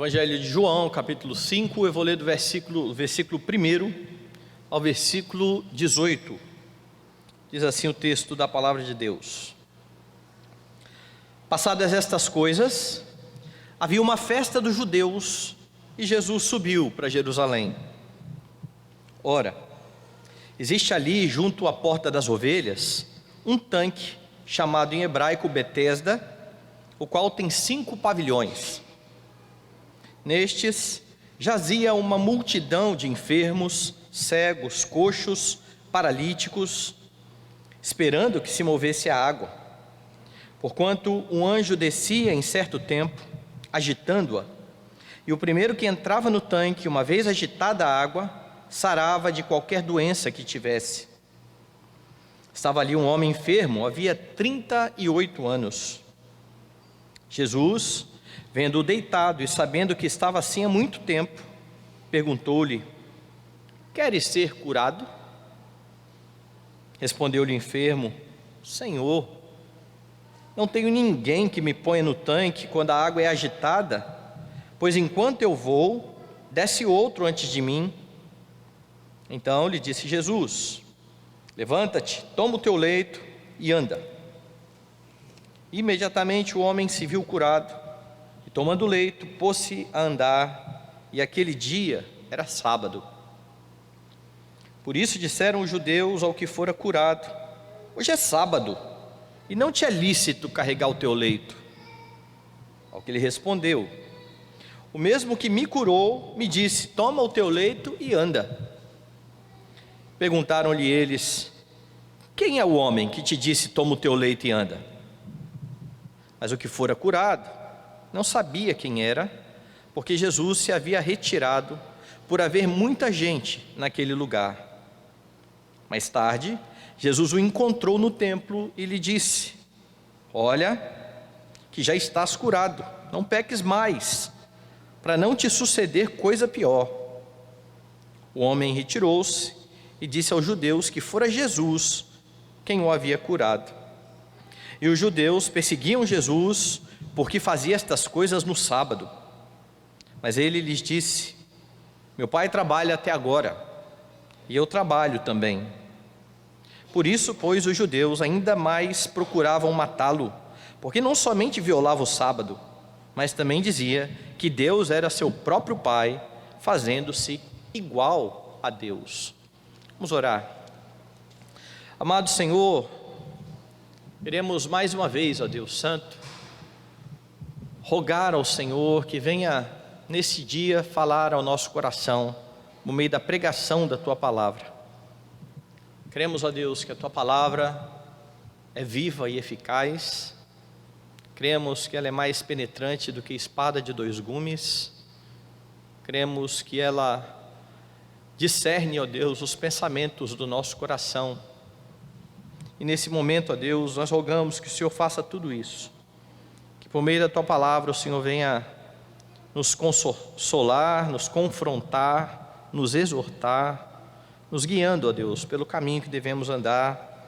Evangelho de João, capítulo 5, eu vou ler do versículo 1 ao versículo 18. Diz assim o texto da palavra de Deus: Passadas estas coisas, havia uma festa dos judeus e Jesus subiu para Jerusalém. Ora, existe ali, junto à porta das ovelhas, um tanque, chamado em hebraico Betesda, o qual tem 5 pavilhões. Nestes jazia uma multidão de enfermos, cegos, coxos, paralíticos, esperando que se movesse a água. Porquanto um anjo descia em certo tempo, agitando-a, e o primeiro que entrava no tanque, uma vez agitada a água, sarava de qualquer doença que tivesse. Estava ali um homem enfermo, havia 38 anos. Jesus, vendo-o deitado e sabendo que estava assim há muito tempo, perguntou-lhe: Queres ser curado? Respondeu-lhe o enfermo: Senhor, não tenho ninguém que me ponha no tanque quando a água é agitada, pois enquanto eu vou, desce outro antes de mim. Então lhe disse Jesus: Levanta-te, toma o teu leito e anda. Imediatamente o homem se viu curado, e tomando o leito, pôs-se a andar, e aquele dia era sábado. Por isso disseram os judeus ao que fora curado: Hoje é sábado, e não te é lícito carregar o teu leito. Ao que ele respondeu: O mesmo que me curou me disse: Toma o teu leito e anda. Perguntaram-lhe eles: Quem é o homem que te disse: Toma o teu leito e anda? Mas o que fora curado não sabia quem era, porque Jesus se havia retirado, por haver muita gente naquele lugar. Mais tarde, Jesus o encontrou no templo e lhe disse: Olha, que já estás curado, não peques mais, para não te suceder coisa pior. O homem retirou-se e disse aos judeus que fora Jesus quem o havia curado. E os judeus perseguiam Jesus porque fazia estas coisas no sábado. Mas ele lhes disse: Meu pai trabalha até agora, e eu trabalho também. Por isso, pois, os judeus ainda mais procuravam matá-lo, porque não somente violava o sábado, mas também dizia que Deus era seu próprio Pai, fazendo-se igual a Deus. Vamos orar. Amado Senhor, queremos mais uma vez, ó Deus Santo, rogar ao Senhor que venha nesse dia falar ao nosso coração, no meio da pregação da Tua Palavra. Cremos, ó Deus, que a Tua Palavra é viva e eficaz. Cremos que ela é mais penetrante do que espada de 2 gumes. Cremos que ela discerne, ó Deus, os pensamentos do nosso coração. E nesse momento, ó Deus, nós rogamos que o Senhor faça tudo isso, que por meio da Tua Palavra o Senhor venha nos consolar, nos confrontar, nos exortar, nos guiando, ó Deus, pelo caminho que devemos andar,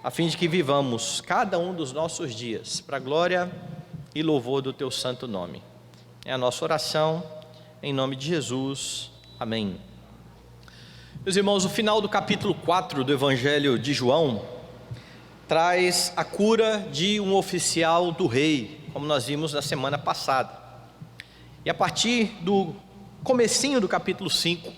a fim de que vivamos cada um dos nossos dias para a glória e louvor do Teu santo nome. É a nossa oração, em nome de Jesus. Amém. Meus irmãos, o final do capítulo 4 do Evangelho de João traz a cura de um oficial do rei, como nós vimos na semana passada. E a partir do comecinho do capítulo 5,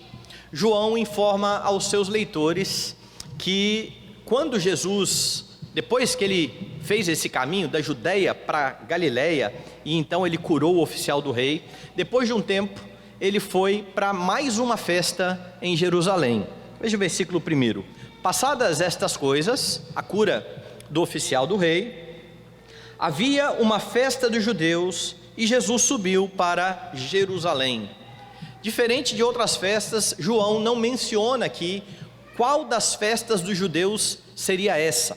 João informa aos seus leitores que quando Jesus, depois que ele fez esse caminho da Judeia para Galileia, e então ele curou o oficial do rei, depois de um tempo, ele foi para mais uma festa em Jerusalém. Veja o versículo 1. Passadas estas coisas, a cura do oficial do rei, havia uma festa dos judeus e Jesus subiu para Jerusalém. Diferente de outras festas, João não menciona aqui qual das festas dos judeus seria essa.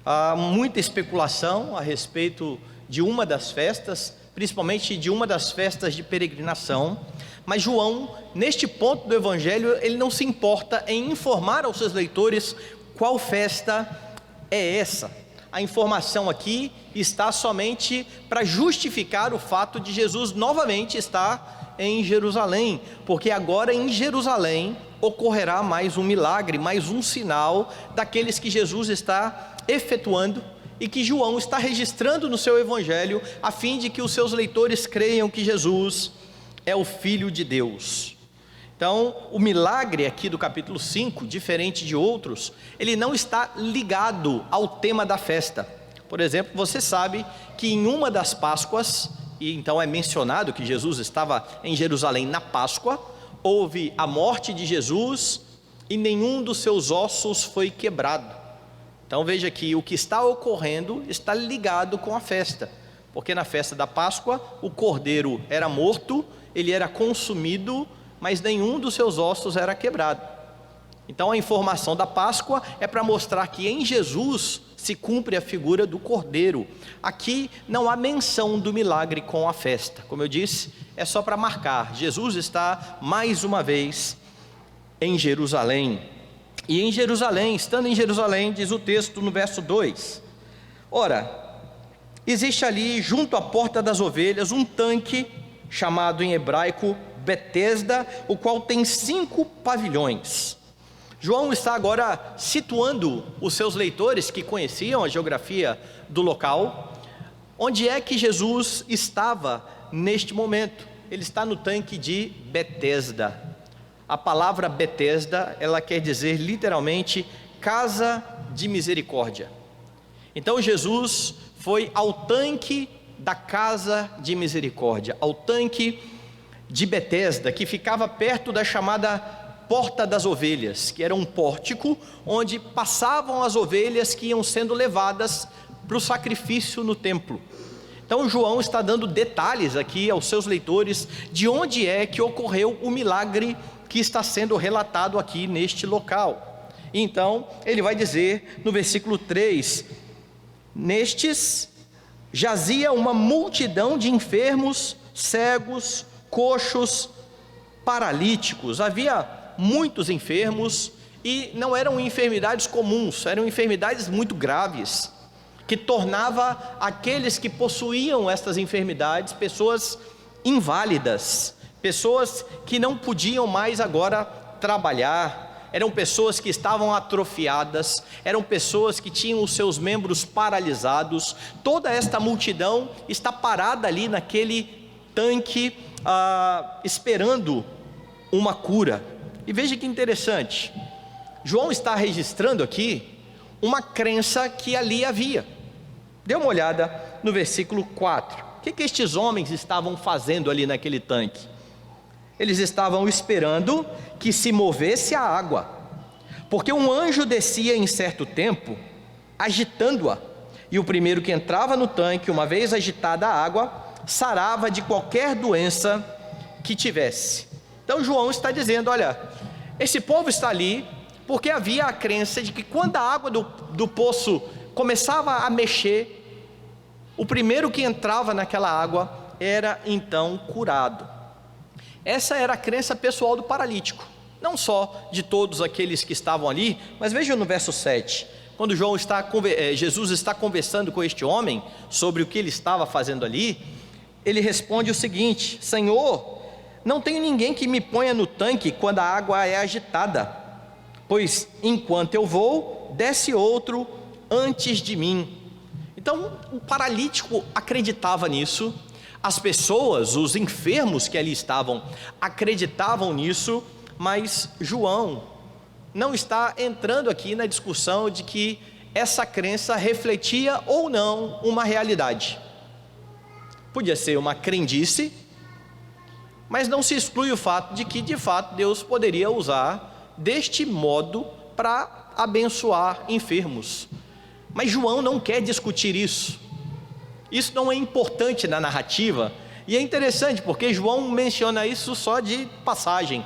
Há muita especulação a respeito de uma das festas, principalmente de uma das festas de peregrinação, mas João, neste ponto do Evangelho, ele não se importa em informar aos seus leitores qual festa é essa. a informação aqui está somente para justificar o fato de Jesus novamente estar em Jerusalém, porque agora em Jerusalém ocorrerá mais um milagre, mais um sinal daqueles que Jesus está efetuando e que João está registrando no seu evangelho, a fim de que os seus leitores creiam que Jesus é o Filho de Deus. Então, o milagre aqui do capítulo 5, diferente de outros, ele não está ligado ao tema da festa. Por exemplo, você sabe que em uma das Páscoas, e então é mencionado que Jesus estava em Jerusalém na Páscoa, houve a morte de Jesus e nenhum dos seus ossos foi quebrado. Então veja que o que está ocorrendo está ligado com a festa, porque na festa da Páscoa o cordeiro era morto, ele era consumido, mas nenhum dos seus ossos era quebrado. Então a informação da Páscoa é para mostrar que em Jesus se cumpre a figura do cordeiro. Aqui não há menção do milagre com a festa, como eu disse, é só para marcar, Jesus está mais uma vez em Jerusalém. E em Jerusalém, estando em Jerusalém, diz o texto no verso 2: ora, existe ali junto à porta das ovelhas um tanque, chamado em hebraico Betesda, o qual tem 5 pavilhões. João está agora situando os seus leitores que conheciam a geografia do local, onde é que Jesus estava neste momento. Ele está no tanque de Betesda. A palavra Betesda, ela quer dizer literalmente casa de misericórdia. Então Jesus foi ao tanque da casa de misericórdia, ao tanque de Betesda, que ficava perto da chamada porta das ovelhas, que era um pórtico onde passavam as ovelhas que iam sendo levadas para o sacrifício no templo. Então João está dando detalhes aqui aos seus leitores de onde é que ocorreu o milagre que está sendo relatado aqui neste local. Então ele vai dizer no versículo 3: nestes jazia uma multidão de enfermos, cegos, coxos, paralíticos. Havia muitos enfermos e não eram enfermidades comuns, eram enfermidades muito graves, que tornava aqueles que possuíam estas enfermidades pessoas inválidas, pessoas que não podiam mais agora trabalhar, eram pessoas que estavam atrofiadas, eram pessoas que tinham os seus membros paralisados. Toda esta multidão está parada ali naquele tanque, esperando uma cura. E veja que interessante, João está registrando aqui uma crença que ali havia. Dê uma olhada no versículo 4, o que estes homens estavam fazendo ali naquele tanque? Eles estavam esperando que se movesse a água, porque um anjo descia em certo tempo, agitando-a, e o primeiro que entrava no tanque, uma vez agitada a água, sarava de qualquer doença que tivesse. Então João está dizendo, olha, esse povo está ali, porque havia a crença de que quando a água do poço começava a mexer, o primeiro que entrava naquela água era então curado. Essa era a crença pessoal do paralítico, não só de todos aqueles que estavam ali, mas veja no verso 7, quando Jesus está conversando com este homem sobre o que ele estava fazendo ali, ele responde o seguinte: Senhor, não tenho ninguém que me ponha no tanque quando a água é agitada, pois enquanto eu vou, desce outro antes de mim. Então o paralítico acreditava nisso, as pessoas, os enfermos que ali estavam, acreditavam nisso, mas João não está entrando aqui na discussão de que essa crença refletia ou não uma realidade. Podia ser uma crendice, mas não se exclui o fato de que de fato Deus poderia usar deste modo para abençoar enfermos. Mas João não quer discutir isso. Isso não é importante na narrativa, e é interessante porque João menciona isso só de passagem,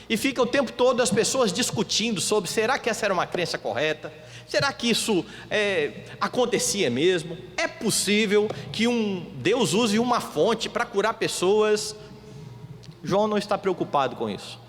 e fica o tempo todo as pessoas discutindo sobre, será que essa era uma crença correta? Será que isso acontecia mesmo? É possível que Deus use uma fonte para curar pessoas? João não está preocupado com isso.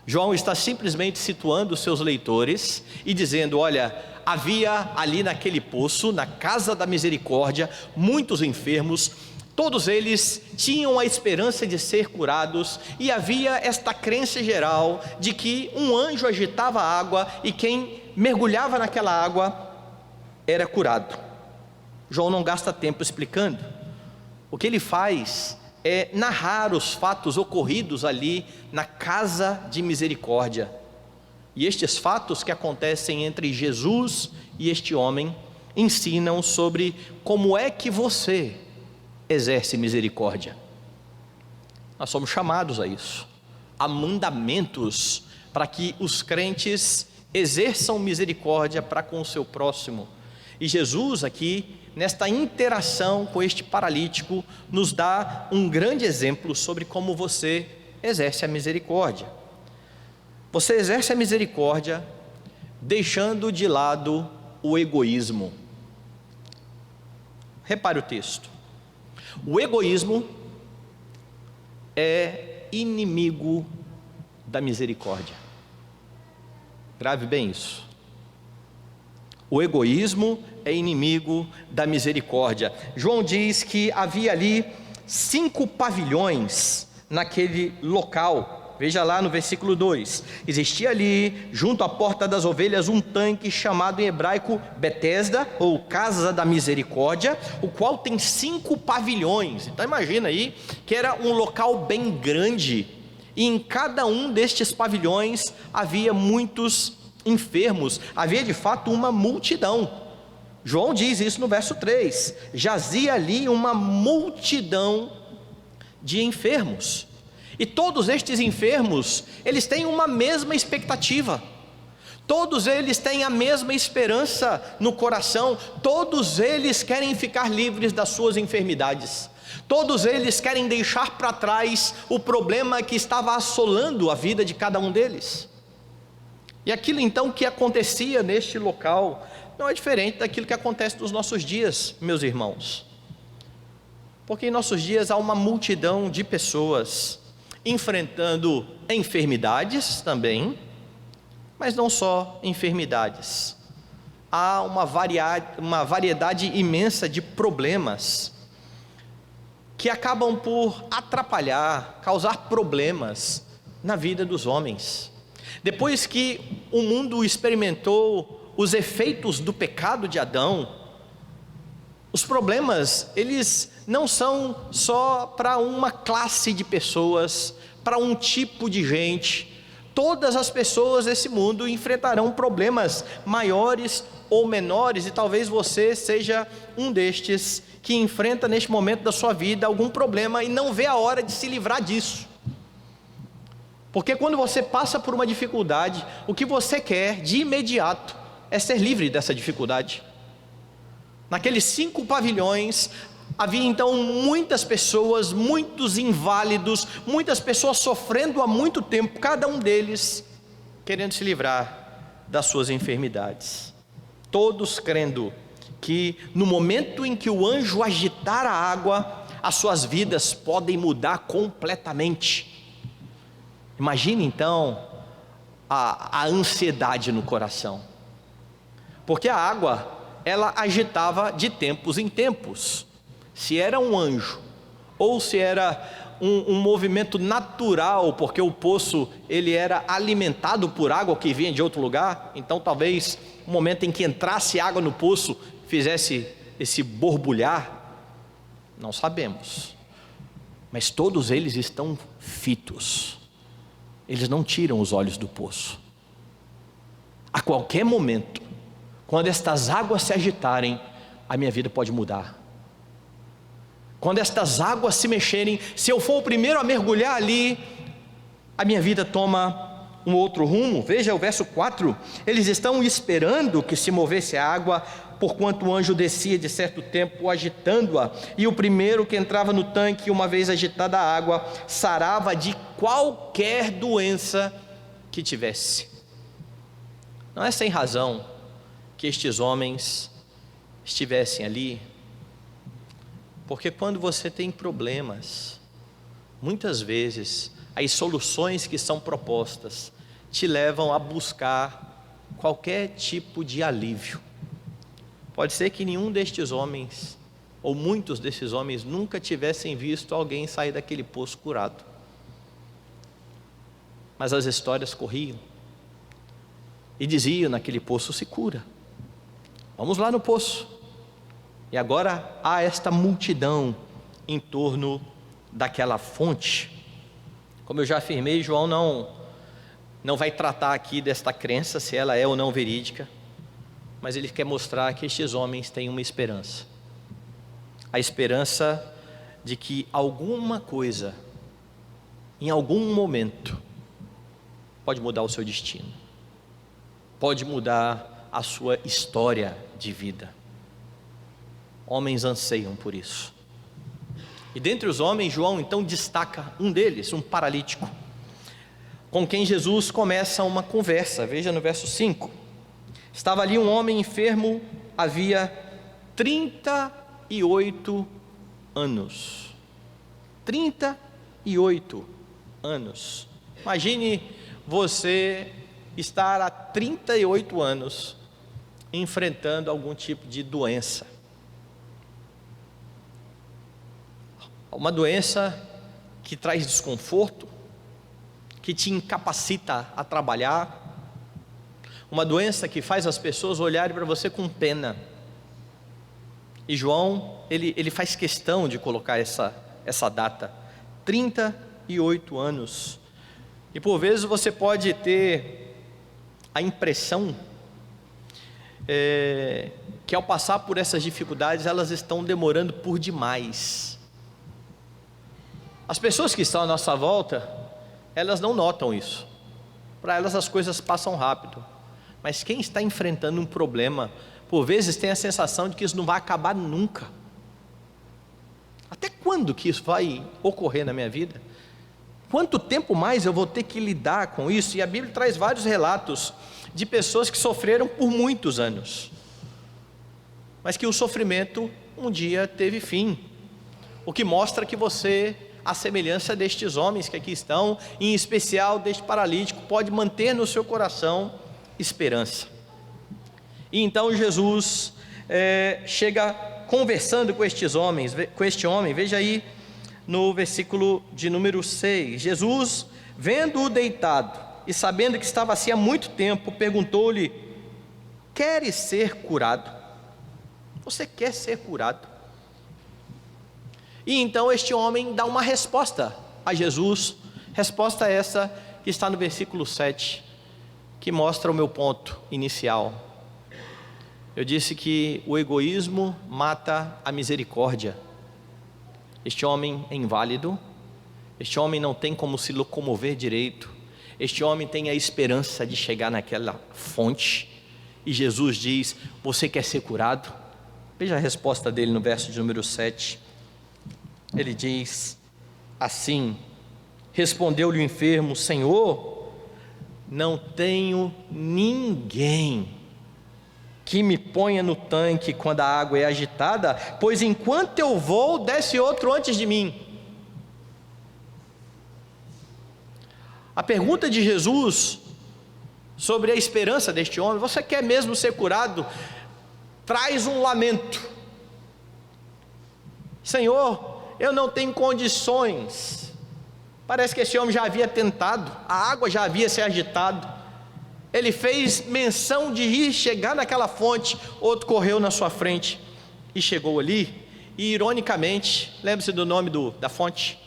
João está simplesmente situando os seus leitores e dizendo: olha, havia ali naquele poço, na casa da misericórdia, muitos enfermos, todos eles tinham a esperança de ser curados, e havia esta crença geral de que um anjo agitava a água e quem mergulhava naquela água era curado. João não gasta tempo explicando. O que ele faz é narrar os fatos ocorridos ali na casa de misericórdia. E estes fatos que acontecem entre Jesus e este homem ensinam sobre como é que você exerce misericórdia. Nós somos chamados a isso. Há mandamentos para que os crentes exerçam misericórdia para com o seu próximo. E Jesus aqui, nesta interação com este paralítico, nos dá um grande exemplo sobre como você exerce a misericórdia. Você exerce a misericórdia deixando de lado o egoísmo. Repare o texto. O egoísmo é inimigo da misericórdia. Grave bem isso. O egoísmo é inimigo da misericórdia. João diz que havia ali 5 pavilhões naquele local. Veja lá no versículo 2, existia ali, junto à porta das ovelhas, um tanque chamado em hebraico Betesda, ou Casa da Misericórdia, o qual tem 5 pavilhões. Então imagina aí que era um local bem grande, e em cada um destes pavilhões havia muitos enfermos, havia de fato uma multidão. João diz isso no verso 3, jazia ali uma multidão de enfermos. E todos estes enfermos, eles têm uma mesma expectativa, todos eles têm a mesma esperança no coração, todos eles querem ficar livres das suas enfermidades, todos eles querem deixar para trás o problema que estava assolando a vida de cada um deles. E aquilo então que acontecia neste local, não é diferente daquilo que acontece nos nossos dias, meus irmãos, porque em nossos dias há uma multidão de pessoas enfrentando enfermidades também, mas não só enfermidades. Há uma variedade imensa de problemas que acabam por atrapalhar, causar problemas na vida dos homens. Depois que o mundo experimentou os efeitos do pecado de Adão, os problemas, eles não são só para uma classe de pessoas, para um tipo de gente. Todas as pessoas desse mundo enfrentarão problemas maiores ou menores, e talvez você seja um destes que enfrenta neste momento da sua vida algum problema e não vê a hora de se livrar disso. Porque quando você passa por uma dificuldade, o que você quer de imediato é ser livre dessa dificuldade. Naqueles 5 pavilhões, havia então muitas pessoas, muitos inválidos, muitas pessoas sofrendo há muito tempo, cada um deles querendo se livrar das suas enfermidades. Todos crendo que no momento em que o anjo agitar a água, as suas vidas podem mudar completamente. Imagine então a ansiedade no coração, porque a água, ela agitava de tempos em tempos. Se era um anjo, ou se era um movimento natural, porque o poço ele era alimentado por água que vinha de outro lugar, então talvez o momento em que entrasse água no poço fizesse esse borbulhar, não sabemos. Mas todos eles estão fitos, eles não tiram os olhos do poço. A qualquer momento, quando estas águas se agitarem, a minha vida pode mudar. Quando estas águas se mexerem, se eu for o primeiro a mergulhar ali, a minha vida toma um outro rumo. Veja o verso 4, eles estão esperando que se movesse a água, porquanto o anjo descia de certo tempo agitando-a, e o primeiro que entrava no tanque, uma vez agitada a água, sarava de qualquer doença que tivesse. Não é sem razão que estes homens estivessem ali, porque quando você tem problemas, muitas vezes as soluções que são propostas te levam a buscar qualquer tipo de alívio. Pode ser que nenhum destes homens, ou muitos desses homens, nunca tivessem visto alguém sair daquele poço curado. Mas as histórias corriam e diziam: naquele poço se cura, vamos lá no poço. E agora há esta multidão em torno daquela fonte. Como eu já afirmei, João não vai tratar aqui desta crença, se ela é ou não verídica, mas ele quer mostrar que estes homens têm uma esperança. A esperança de que alguma coisa, em algum momento, pode mudar o seu destino, pode mudar a sua história de vida. Homens anseiam por isso. E dentre os homens, João então destaca um deles, um paralítico, com quem Jesus começa uma conversa. Veja no verso 5. Estava ali um homem enfermo, havia 38 anos. 38 anos. Imagine você estar há 38 anos enfrentando algum tipo de doença. Uma doença que traz desconforto, que te incapacita a trabalhar, uma doença que faz as pessoas olharem para você com pena. E João, ele faz questão de colocar essa data, 38 anos. E por vezes você pode ter a impressão que ao passar por essas dificuldades, elas estão demorando por demais. As pessoas que estão à nossa volta, elas não notam isso. Para elas as coisas passam rápido. Mas quem está enfrentando um problema, por vezes tem a sensação de que isso não vai acabar nunca. Até quando que isso vai ocorrer na minha vida? Quanto tempo mais eu vou ter que lidar com isso? E a Bíblia traz vários relatos de pessoas que sofreram por muitos anos, mas que o sofrimento um dia teve fim. O que mostra que você, à semelhança destes homens que aqui estão, em especial deste paralítico, pode manter no seu coração esperança. E então Jesus chega conversando com este homem. Veja aí no versículo de número 6. Jesus, vendo-o deitado e sabendo que estava assim há muito tempo, perguntou-lhe: queres ser curado? Você quer ser curado? E então este homem dá uma resposta a Jesus, resposta essa que está no versículo 7, que mostra o meu ponto inicial. Eu disse que o egoísmo mata a misericórdia. Este homem é inválido, este homem não tem como se locomover direito, este homem tem a esperança de chegar naquela fonte, e Jesus diz: você quer ser curado? Veja a resposta dele no verso de número 7. Ele diz assim: respondeu-lhe o enfermo: Senhor, não tenho ninguém que me ponha no tanque quando a água é agitada, pois enquanto eu vou, desce outro antes de mim. A pergunta de Jesus sobre a esperança deste homem: você quer mesmo ser curado? Traz um lamento. Senhor, eu não tenho condições. Parece que esse homem já havia tentado, a água já havia se agitado, ele fez menção de ir chegar naquela fonte, outro correu na sua frente e chegou ali, e ironicamente, lembre-se do nome da fonte,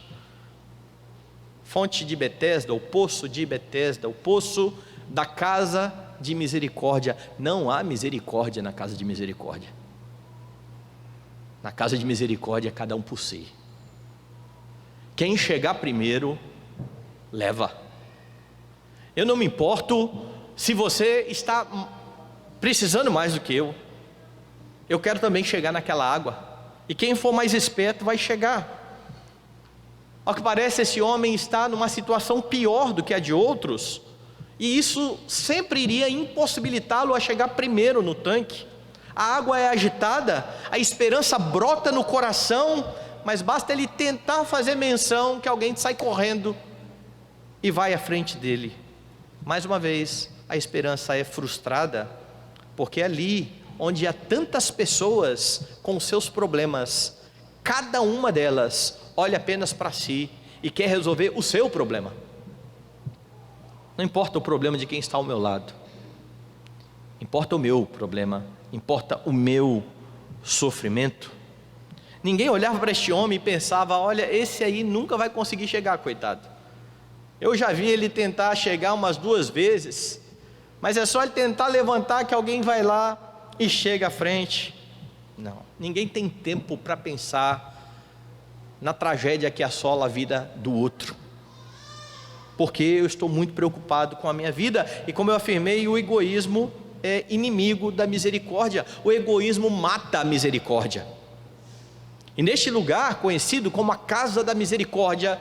fonte de Betesda, o poço de Betesda, o poço da casa de misericórdia. Não há misericórdia na casa de misericórdia. Na casa de misericórdia, cada um por si. Quem chegar primeiro, leva. Eu não me importo se você está precisando mais do que eu quero também chegar naquela água, e quem for mais esperto vai chegar. Ao que parece, esse homem está numa situação pior do que a de outros, e isso sempre iria impossibilitá-lo a chegar primeiro no tanque. A água é agitada, a esperança brota no coração, mas basta ele tentar fazer menção que alguém sai correndo e vai à frente dele. mais uma vez, a esperança é frustrada, porque ali onde há tantas pessoas com seus problemas, cada uma delas olha apenas para si e quer resolver o seu problema. Não importa o problema de quem está ao meu lado, importa o meu problema, importa o meu sofrimento. Ninguém olhava para este homem e pensava: olha, esse aí nunca vai conseguir chegar, coitado. Eu já vi ele tentar chegar umas 2 vezes, mas é só ele tentar levantar que alguém vai lá e chega à frente. Não, ninguém tem tempo para pensar na tragédia que assola a vida do outro, porque eu estou muito preocupado com a minha vida. E como eu afirmei, o egoísmo é inimigo da misericórdia. O egoísmo mata a misericórdia. E neste lugar conhecido como a casa da misericórdia,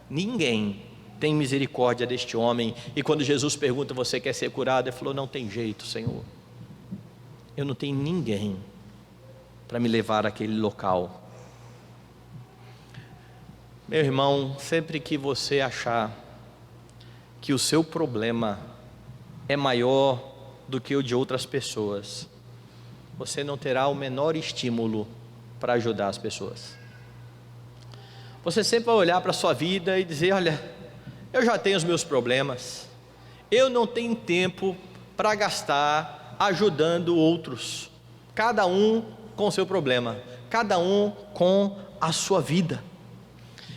ninguém tem misericórdia deste homem. E quando Jesus pergunta: você quer ser curado? Ele falou: não tem jeito, Senhor, eu não tenho ninguém para me levar àquele local. Meu irmão, sempre que você achar que o seu problema é maior do que o de outras pessoas, você não terá o menor estímulo para ajudar as pessoas. Você sempre vai olhar para a sua vida e dizer: olha, eu já tenho os meus problemas, eu não tenho tempo para gastar ajudando outros, cada um com o seu problema, cada um com a sua vida.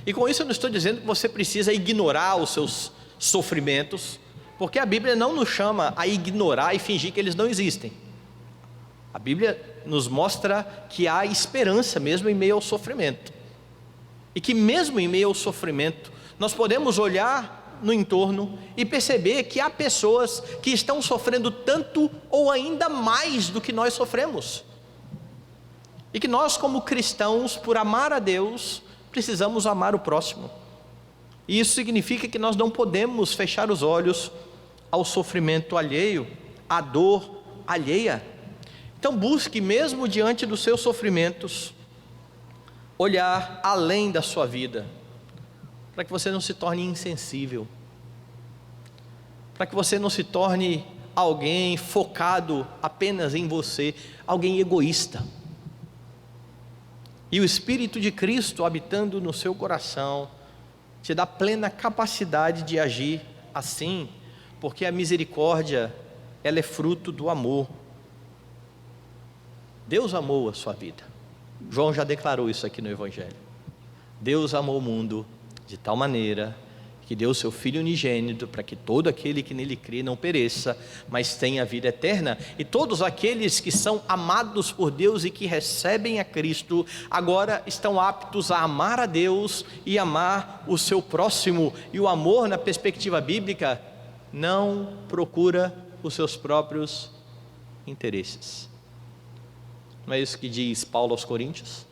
E com isso eu não estou dizendo que você precisa ignorar os seus sofrimentos, porque a Bíblia não nos chama a ignorar e fingir que eles não existem. A Bíblia nos mostra que há esperança mesmo em meio ao sofrimento, e que mesmo em meio ao sofrimento nós podemos olhar no entorno e perceber que há pessoas que estão sofrendo tanto ou ainda mais do que nós sofremos, e que nós, como cristãos, por amar a Deus, precisamos amar o próximo. E isso significa que nós não podemos fechar os olhos ao sofrimento alheio, à dor alheia. Então busque, mesmo diante dos seus sofrimentos, olhar além da sua vida, para que você não se torne insensível, para que você não se torne alguém focado apenas em você, alguém egoísta. E o Espírito de Cristo habitando no seu coração te dá plena capacidade de agir assim, porque a misericórdia, ela é fruto do amor. Deus amou a sua vida. João já declarou isso aqui no Evangelho. Deus amou o mundo de tal maneira que deu o seu Filho unigênito, para que todo aquele que nele crê não pereça, mas tenha vida eterna. E todos aqueles que são amados por Deus e que recebem a Cristo, agora estão aptos a amar a Deus e amar o seu próximo. E o amor, na perspectiva bíblica, não procura os seus próprios interesses. Não é isso que diz Paulo aos Coríntios?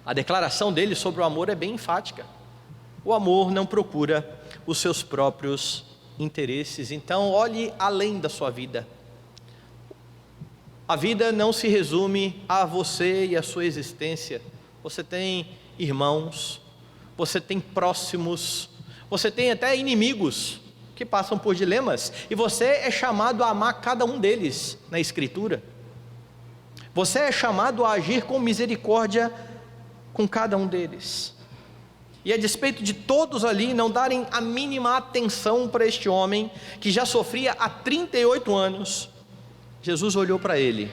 A declaração dele sobre o amor é bem enfática. O amor não procura os seus próprios interesses. Então olhe além da sua vida. A vida não se resume a você e a sua existência. Você tem irmãos, você tem próximos, você tem até inimigos que passam por dilemas, e você é chamado a amar cada um deles na Escritura. Você é chamado a agir com misericórdia com cada um deles. E a despeito de todos ali não darem a mínima atenção para este homem, que já sofria há 38 anos, Jesus olhou para ele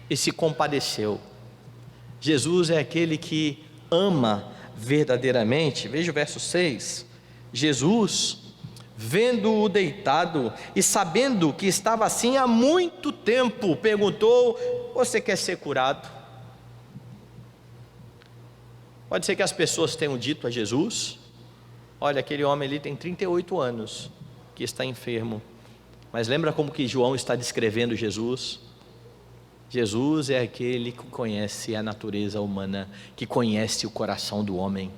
e se compadeceu. Jesus é aquele que ama verdadeiramente. Veja o verso 6. Jesus, vendo-o deitado e sabendo que estava assim há muito tempo, perguntou: você quer ser curado? Pode ser que as pessoas tenham dito a Jesus: olha, aquele homem ali tem 38 anos que está enfermo. Mas lembra como que João está descrevendo Jesus? Jesus é aquele que conhece a natureza humana, que conhece o coração do homem.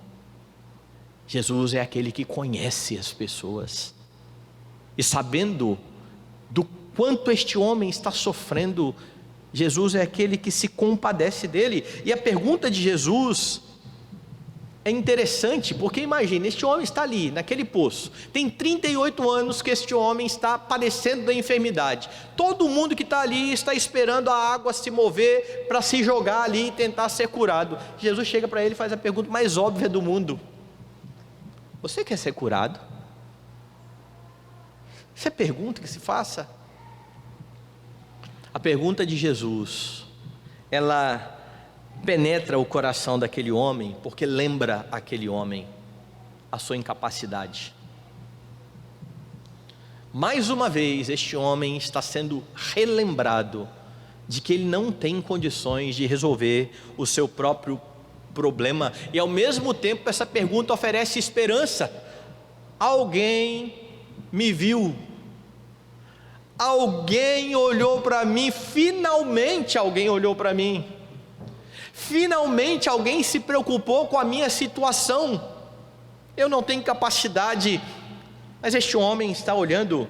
Jesus é aquele que conhece as pessoas, e sabendo do quanto este homem está sofrendo, Jesus é aquele que se compadece dele. E a pergunta de Jesus é interessante, porque imagina, este homem está ali, naquele poço, tem 38 anos que este homem está padecendo da enfermidade, todo mundo que está ali está esperando a água se mover para se jogar ali e tentar ser curado. Jesus chega para ele e faz a pergunta mais óbvia do mundo: você quer ser curado? Essa é a pergunta que se faça. A pergunta de Jesus, ela penetra o coração daquele homem, porque lembra aquele homem a sua incapacidade. Mais uma vez, este homem está sendo relembrado de que ele não tem condições de resolver o seu próprio problema, e ao mesmo tempo essa pergunta oferece esperança. Alguém me viu, alguém olhou para mim, finalmente alguém olhou para mim, finalmente alguém se preocupou com a minha situação. Eu não tenho capacidade, mas este homem está olhando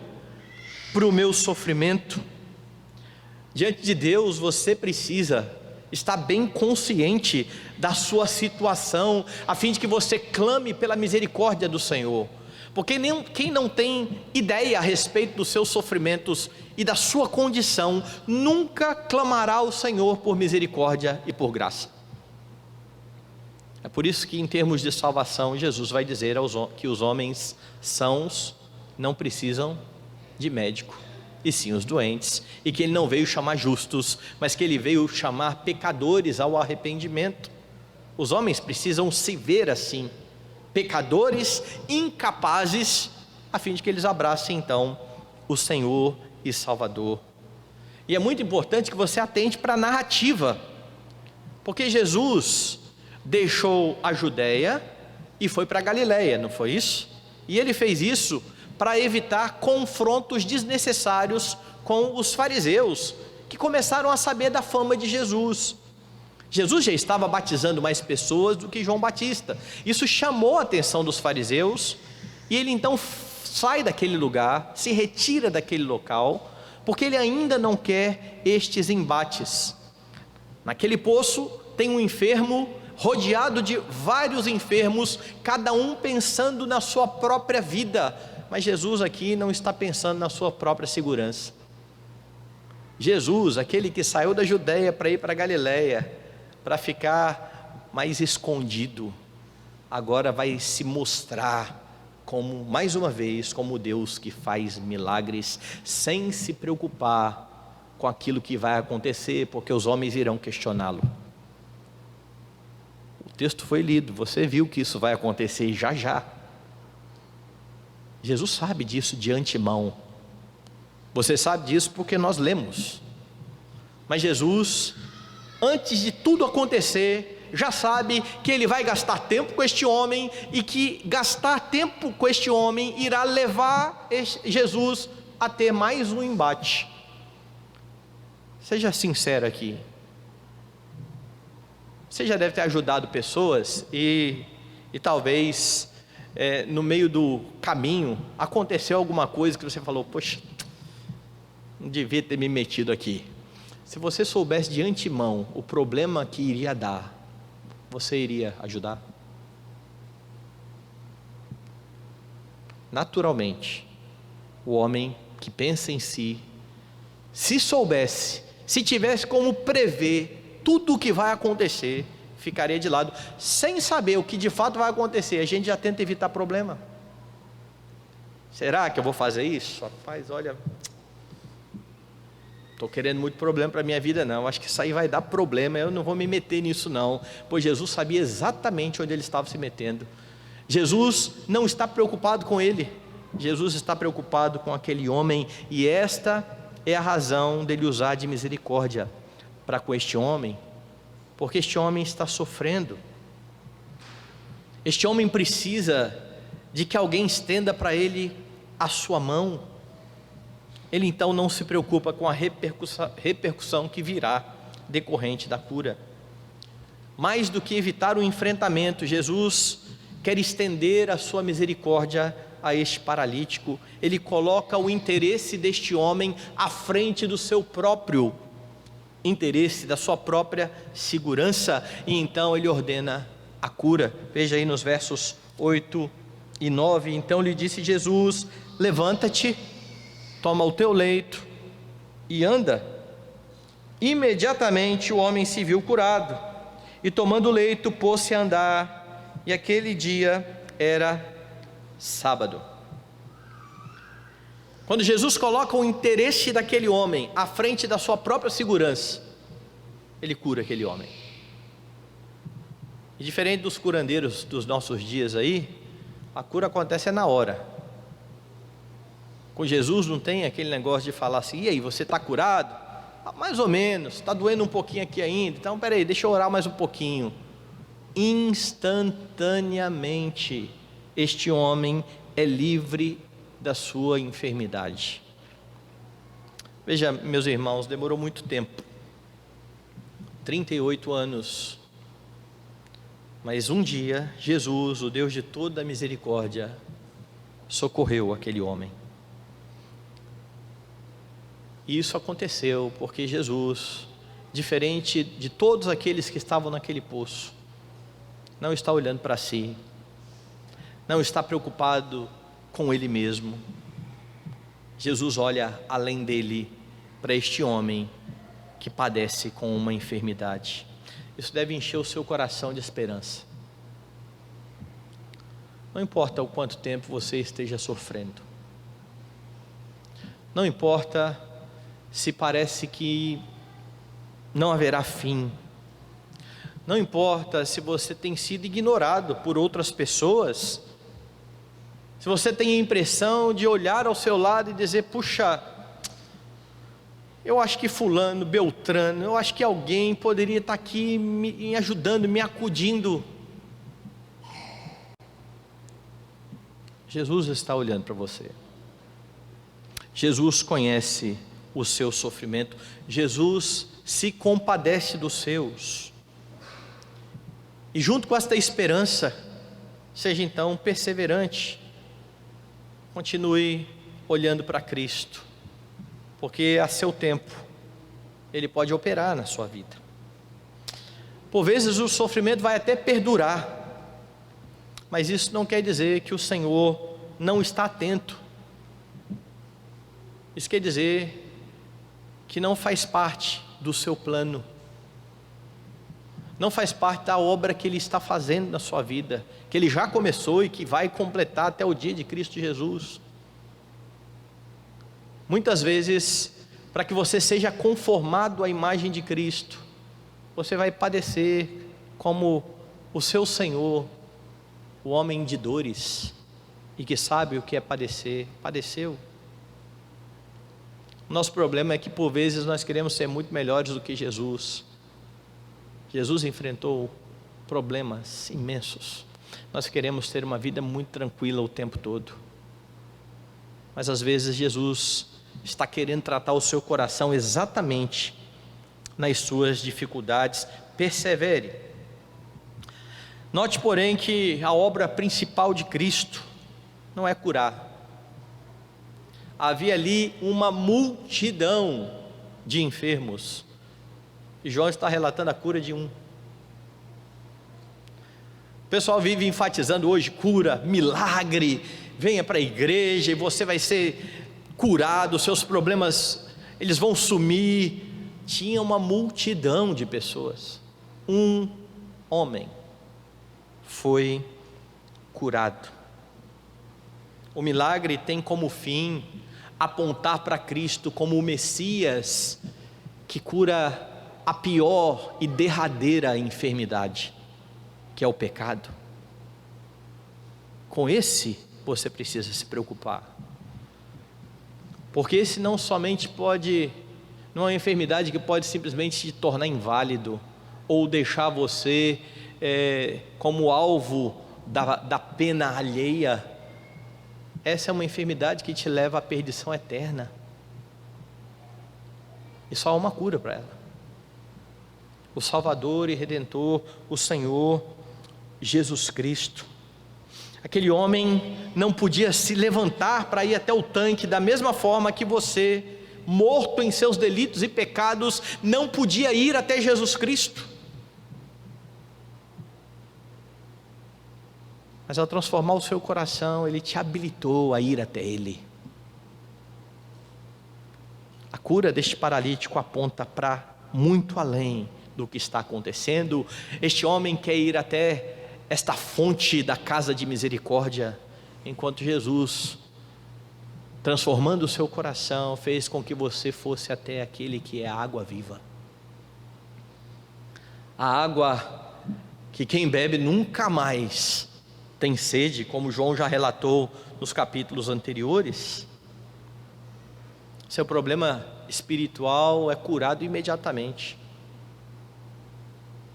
para o meu sofrimento. Diante de Deus você precisa estar bem consciente da sua situação, a fim de que você clame pela misericórdia do Senhor, porque quem não tem ideia a respeito dos seus sofrimentos e da sua condição, nunca clamará ao Senhor por misericórdia e por graça. É por isso que em termos de salvação, Jesus vai dizer que os homens sãos não precisam de médico, e sim os doentes, e que ele não veio chamar justos, mas que ele veio chamar pecadores ao arrependimento. Os homens precisam se ver assim, pecadores, incapazes, a fim de que eles abracem então o Senhor e Salvador. E é muito importante que você atente para a narrativa, porque Jesus deixou a Judéia e foi para a Galileia, não foi isso? E ele fez isso para evitar confrontos desnecessários com os fariseus, que começaram a saber da fama de Jesus. Jesus já estava batizando mais pessoas do que João Batista. Isso chamou a atenção dos fariseus, e ele então sai daquele lugar, se retira daquele local, porque ele ainda não quer estes embates. Naquele poço tem um enfermo, rodeado de vários enfermos, cada um pensando na sua própria vida, mas Jesus aqui não está pensando na sua própria segurança. Jesus, aquele que saiu da Judéia para ir para a Galileia, para ficar mais escondido, agora vai se mostrar como, mais uma vez, como Deus que faz milagres, sem se preocupar com aquilo que vai acontecer, porque os homens irão questioná-lo. O texto foi lido, você viu que isso vai acontecer já já. Jesus sabe disso de antemão, você sabe disso porque nós lemos, mas Jesus, antes de tudo acontecer, já sabe que ele vai gastar tempo com este homem, e que gastar tempo com este homem irá levar Jesus a ter mais um embate. Seja sincero aqui, você já deve ter ajudado pessoas e talvez no meio do caminho aconteceu alguma coisa que você falou: poxa, não devia ter me metido aqui. Se você soubesse de antemão o problema que iria dar, você iria ajudar? Naturalmente, o homem que pensa em si, se soubesse, se tivesse como prever tudo o que vai acontecer, ficaria de lado. Sem saber o que de fato vai acontecer, a gente já tenta evitar problema. Será que eu vou fazer isso? Rapaz, olha, estou querendo muito problema para a minha vida não, acho que isso aí vai dar problema, eu não vou me meter nisso não, pois Jesus sabia exatamente onde ele estava se metendo. Jesus não está preocupado com ele, Jesus está preocupado com aquele homem, e esta é a razão dele usar de misericórdia para com este homem, porque este homem está sofrendo, este homem precisa de que alguém estenda para ele a sua mão. Ele então não se preocupa com a repercussão que virá decorrente da cura. Mais do que evitar o enfrentamento, Jesus quer estender a sua misericórdia a este paralítico. Ele coloca o interesse deste homem à frente do seu próprio interesse, da sua própria segurança, e então ele ordena a cura. Veja aí nos versos 8 e 9. Então lhe disse Jesus: levanta-te, toma o teu leito e anda. Imediatamente o homem se viu curado, e tomando o leito pôs-se a andar, e aquele dia era sábado. Quando Jesus coloca o interesse daquele homem à frente da sua própria segurança, ele cura aquele homem. E diferente dos curandeiros dos nossos dias aí, a cura acontece na hora. Com Jesus não tem aquele negócio de falar assim: e aí, você está curado? Ah, mais ou menos, está doendo um pouquinho aqui ainda, então peraí, deixa eu orar mais um pouquinho. Instantaneamente este homem é livre da sua enfermidade. Veja, meus irmãos, demorou muito tempo, 38 anos, mas um dia Jesus, o Deus de toda a misericórdia, socorreu aquele homem. E isso aconteceu porque Jesus, diferente de todos aqueles que estavam naquele poço, não está olhando para si, não está preocupado com ele mesmo. Jesus olha além dele para este homem que padece com uma enfermidade. Isso deve encher o seu coração de esperança. Não importa o quanto tempo você esteja sofrendo, não importa se parece que não haverá fim, não importa se você tem sido ignorado por outras pessoas, se você tem a impressão de olhar ao seu lado e dizer: puxa, eu acho que fulano, beltrano, eu acho que alguém poderia estar aqui me ajudando, me acudindo. Jesus está olhando para você. Jesus conhece o seu sofrimento. Jesus se compadece dos seus. E junto com esta esperança, seja então perseverante. Continue olhando para Cristo, porque a seu tempo Ele pode operar na sua vida. Por vezes o sofrimento vai até perdurar, mas isso não quer dizer que o Senhor não está atento. Isso quer dizer que não faz parte do seu plano, não faz parte da obra que Ele está fazendo na sua vida, que Ele já começou e que vai completar até o dia de Cristo Jesus. Muitas vezes, para que você seja conformado à imagem de Cristo, você vai padecer como o seu Senhor, o homem de dores, e que sabe o que é padecer, padeceu. O nosso problema é que por vezes nós queremos ser muito melhores do que Jesus. Jesus enfrentou problemas imensos. Nós queremos ter uma vida muito tranquila o tempo todo, mas às vezes Jesus está querendo tratar o seu coração exatamente nas suas dificuldades. Persevere. Note, porém, que a obra principal de Cristo não é curar. Havia ali uma multidão de enfermos, e João está relatando a cura de um. O pessoal vive enfatizando hoje cura, milagre, venha para a igreja e você vai ser curado, seus problemas eles vão sumir. Tinha uma multidão de pessoas, um homem foi curado. O milagre tem como fim apontar para Cristo como o Messias que cura a pior e derradeira enfermidade, que é o pecado. Com esse você precisa se preocupar, porque esse não somente pode, não é uma enfermidade que pode simplesmente te tornar inválido, ou deixar você como alvo da pena alheia. Essa é uma enfermidade que te leva à perdição eterna, e só há uma cura para ela: o Salvador e Redentor, o Senhor Jesus Cristo. Aquele homem não podia se levantar para ir até o tanque, da mesma forma que você, morto em seus delitos e pecados, não podia ir até Jesus Cristo. Mas ao transformar o seu coração, Ele te habilitou a ir até Ele. A cura deste paralítico aponta para muito além do que está acontecendo. Este homem quer ir até esta fonte da casa de misericórdia, enquanto Jesus, transformando o seu coração, fez com que você fosse até aquele que é a água viva. A água que quem bebe nunca mais tem sede, como João já relatou nos capítulos anteriores. Seu problema espiritual é curado imediatamente,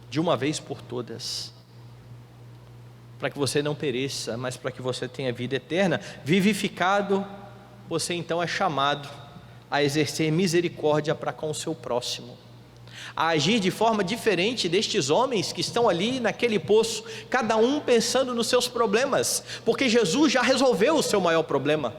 de uma vez por todas, para que você não pereça, mas para que você tenha vida eterna. Vivificado, você então é chamado a exercer misericórdia para com o seu próximo, a agir de forma diferente destes homens que estão ali naquele poço, cada um pensando nos seus problemas, porque Jesus já resolveu o seu maior problema.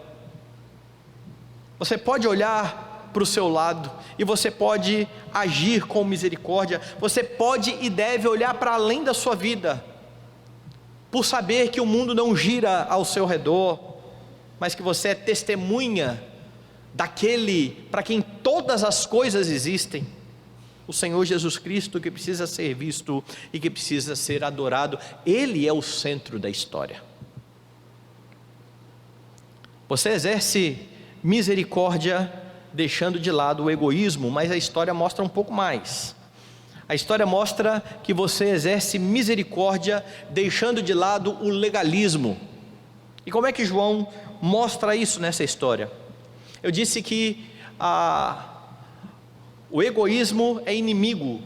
Você pode olhar para o seu lado e você pode agir com misericórdia. Você pode e deve olhar para além da sua vida, por saber que o mundo não gira ao seu redor, mas que você é testemunha daquele para quem todas as coisas existem, o Senhor Jesus Cristo, que precisa ser visto e que precisa ser adorado. Ele é o centro da história. Você exerce misericórdia deixando de lado o egoísmo, mas a história mostra um pouco mais. A história mostra que você exerce misericórdia deixando de lado o legalismo. E como é que João mostra isso nessa história? Eu disse que o egoísmo é inimigo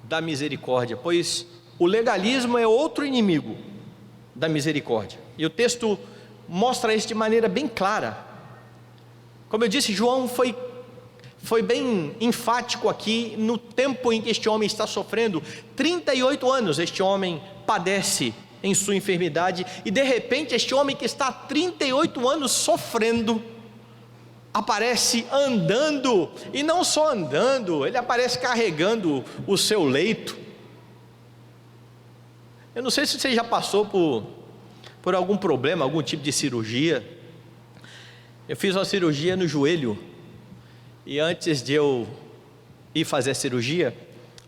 da misericórdia, pois o legalismo é outro inimigo da misericórdia. E o texto mostra isso de maneira bem clara. Como eu disse, João foi bem enfático aqui no tempo em que este homem está sofrendo. 38 anos este homem padece em sua enfermidade, e de repente este homem que está há 38 anos sofrendo, aparece andando, e não só andando, ele aparece carregando o seu leito. Eu não sei se você já passou por algum problema, algum tipo de cirurgia. Eu fiz uma cirurgia no joelho, e antes de eu ir fazer a cirurgia,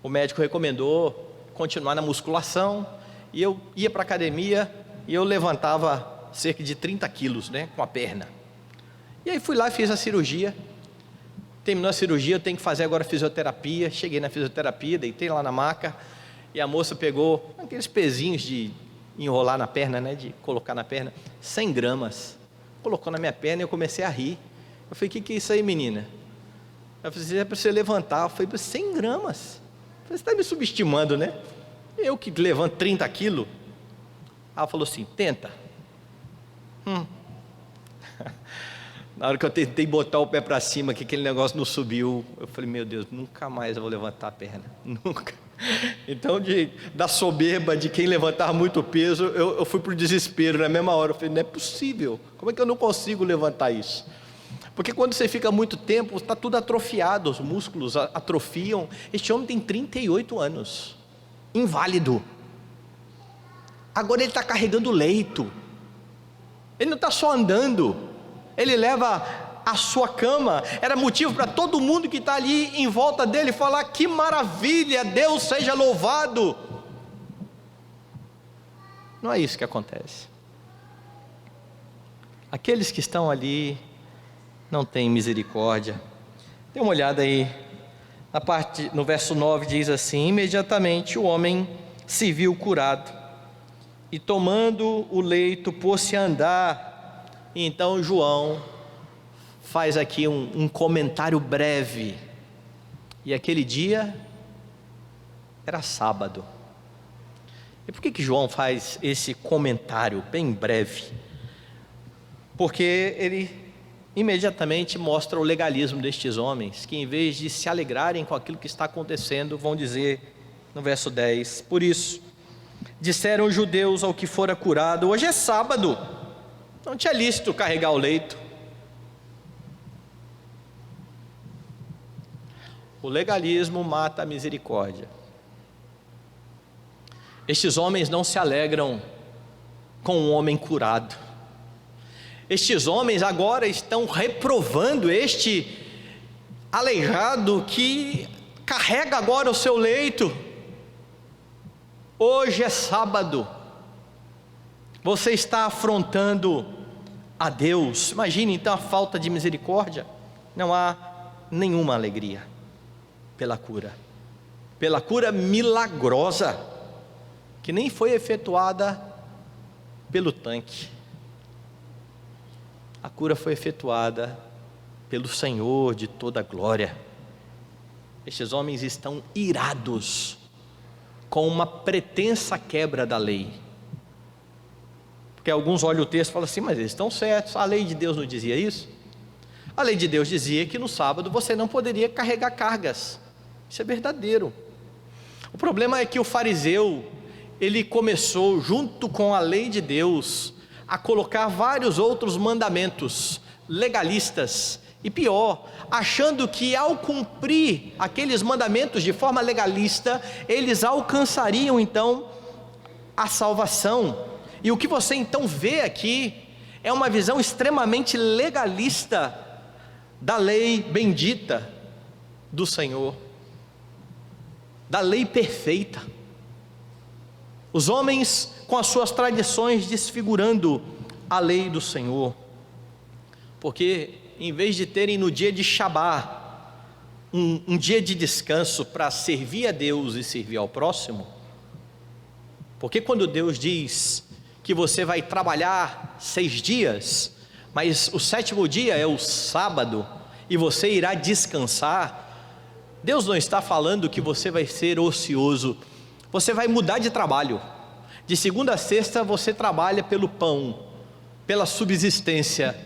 o médico recomendou continuar na musculação, e eu ia para a academia, e eu levantava cerca de 30 quilos, com a perna. E aí fui lá e fiz a cirurgia. Terminou a cirurgia, eu tenho que fazer agora fisioterapia. Cheguei na fisioterapia, deitei lá na maca, e a moça pegou aqueles pezinhos de enrolar na perna, de colocar na perna, 100 gramas, colocou na minha perna, e eu comecei a rir. Eu falei: que é isso aí, menina? Eu falei: é para você levantar. Eu falei: 100 gramas? Eu falei: você está me subestimando, né? Eu que levanto 30 quilos. Ela falou assim: tenta. Na hora que eu tentei botar o pé para cima, que aquele negócio não subiu, eu falei: meu Deus, nunca mais eu vou levantar a perna, nunca. Então, da soberba de quem levantava muito peso, eu fui para o desespero na mesma hora. Eu falei: não é possível, como é que eu não consigo levantar isso? Porque quando você fica muito tempo, está tudo atrofiado, os músculos atrofiam. Este homem tem 38 anos, inválido. Agora ele está carregando leito, ele não está só andando, ele leva a sua cama. Era motivo para todo mundo que está ali em volta dele falar: que maravilha, Deus seja louvado. Não é isso que acontece. Aqueles que estão ali não têm misericórdia. Dê uma olhada aí, no verso 9 diz assim: imediatamente o homem se viu curado, e tomando o leito pôs-se a andar. E então João faz aqui um comentário breve. E aquele dia era sábado. E por que João faz esse comentário bem breve? Porque ele imediatamente mostra o legalismo destes homens, que em vez de se alegrarem com aquilo que está acontecendo, vão dizer no verso 10: por isso disseram os judeus ao que fora curado: hoje é sábado, não te é lícito carregar o leito. O legalismo mata a misericórdia. Estes homens não se alegram com um homem curado. Estes homens agora estão reprovando este aleijado que carrega agora o seu leito. Hoje é sábado, você está afrontando a Deus. Imagine então a falta de misericórdia. Não há nenhuma alegria pela cura milagrosa, que nem foi efetuada pelo tanque. A cura foi efetuada pelo Senhor de toda a glória. Estes homens estão irados com uma pretensa quebra da lei, porque alguns olham o texto e falam assim: mas eles estão certos, a lei de Deus não dizia isso? A lei de Deus dizia que no sábado você não poderia carregar cargas. Isso é verdadeiro. O problema é que o fariseu, ele começou junto com a lei de Deus a colocar vários outros mandamentos legalistas, e pior, achando que ao cumprir aqueles mandamentos de forma legalista, eles alcançariam então a salvação. E o que você então vê aqui é uma visão extremamente legalista da lei bendita do Senhor, da lei perfeita. Os homens com as suas tradições desfigurando a lei do Senhor, porque em vez de terem no dia de Shabá um dia de descanso para servir a Deus e servir ao próximo, porque quando Deus diz que você vai trabalhar 6 dias, mas o 7º dia é o sábado e você irá descansar, Deus não está falando que você vai ser ocioso. Você vai mudar de trabalho. De segunda a sexta você trabalha pelo pão, pela subsistência.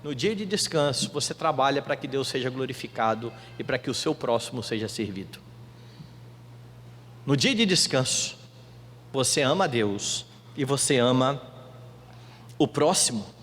No dia de descanso você trabalha para que Deus seja glorificado e para que o seu próximo seja servido. No dia de descanso você ama a Deus e você ama o próximo.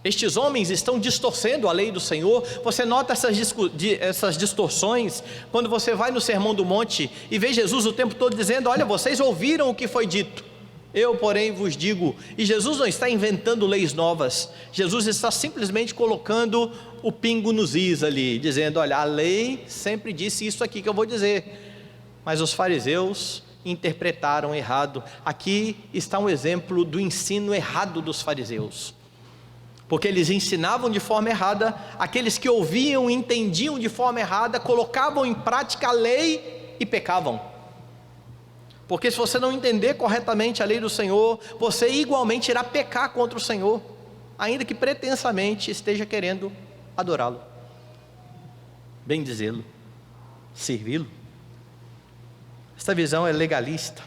Estes homens estão distorcendo a lei do Senhor. Você nota essas distorções quando você vai no Sermão do Monte e vê Jesus o tempo todo dizendo: olha, vocês ouviram o que foi dito, eu porém vos digo. E Jesus não está inventando leis novas, Jesus está simplesmente colocando o pingo nos is ali, dizendo: olha, a lei sempre disse isso aqui que eu vou dizer, mas os fariseus interpretaram errado. Aqui está um exemplo do ensino errado dos fariseus, porque eles ensinavam de forma errada. Aqueles que ouviam e entendiam de forma errada, colocavam em prática a lei e pecavam. Porque se você não entender corretamente a lei do Senhor, você igualmente irá pecar contra o Senhor, ainda que pretensamente esteja querendo adorá-lo, bendizê-lo, servi-lo. Esta visão é legalista.